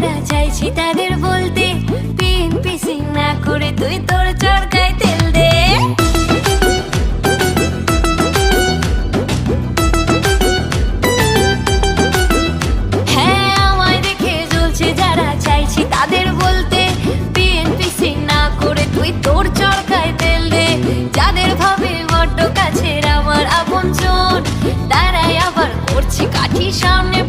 যারা চাইছি তাদের বলতে বিএনপি সিং না করে তুই তোর চরকায় তেল দে। হ্যাঁ আমায় দেখে জ্বলছে যারা চাইছি তাদের বলতে বিএনপি সিং না করে তুই তোর চরকায় তেল দে। যাদের ভাবে বড্ড কাছের আমার আপনজন তারাই আবার করছে কাঠি সামনে